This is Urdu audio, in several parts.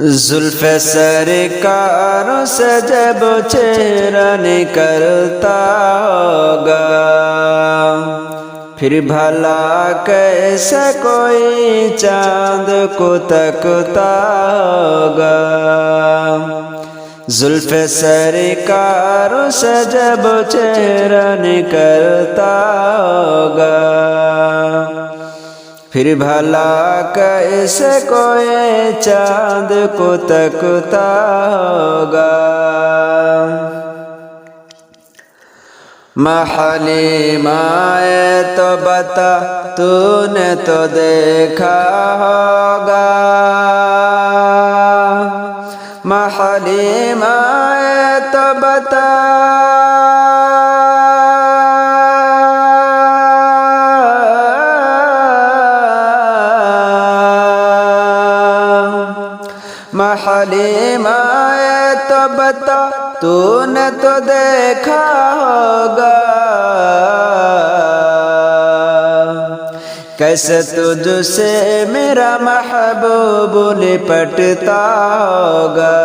زلف سرکار سے جب چہرہ نکلتا ہوگا پھر بھلا کیسے کوئی چاند کو تکتا ہوگا۔ زلف سرکار سے جب چہرہ نکلتا ہوگا پھر بھلا کیسے کوئی چاند کو تکتا ہوگا۔ حلیمہ تو بتا تو نے تو دیکھا ہوگا، حلیمہ تو بتا حلیمہ تو بتا تو نے تو دیکھا ہوگا، کیسے تجھ سے میرا محبوب لپٹتا ہوگا۔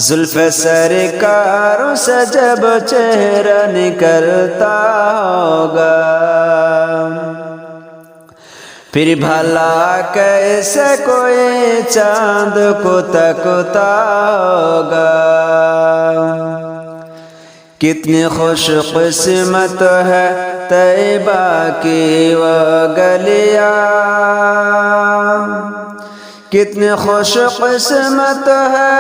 زلف سرکار سے جب چہرہ نکلتا ہوگا پھر بھلا کیسے کوئی چاند کو تکتا ہوگا۔ کتنی خوش قسمت ہے طیبہ کی وہ گلیاں، کتنی خوش قسمت ہے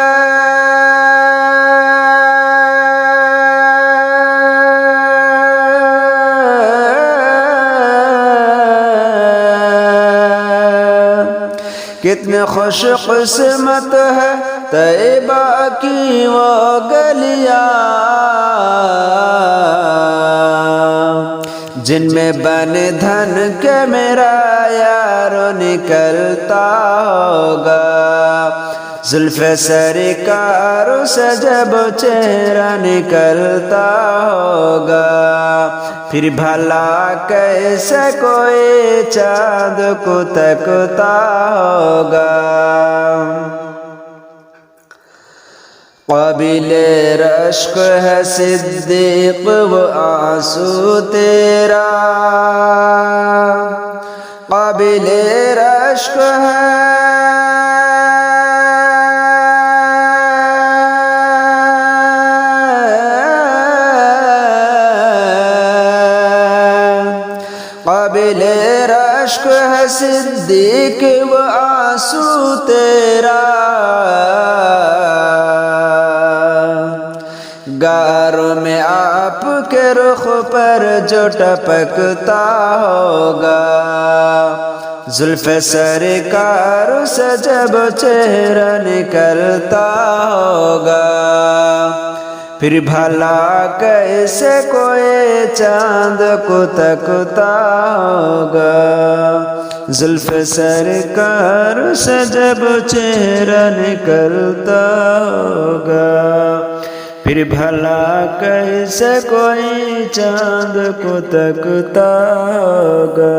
کتنی خوش قسمت ہے طیبہ کی وہ گلیاں، جن میں بن دھن کے میرا یار نکلتا ہوگا۔ زلف سرکار سے جب چہرہ نکلتا ہوگا پھر بھلا کیسے کوئی چاند کو تکتا ہوگا۔ قابل رشک ہے صدیق وہ آنسو تیرا، قابل رشک ہے قابل رشک ہے صدیق وہ آنسو تیرا، گاروں میں آپ کے رخ پر جو ٹپکتا ہوگا۔ زلف سرکار سے جب چہرہ نکلتا ہوگا پھر بھلا کیسے کوئی چاند کو تکتا ہوگا۔ زلف سرکار سے جب چہرہ نکلتا ہوگا پھر بھلا کیسے کوئی چاند کو تکتا ہوگا۔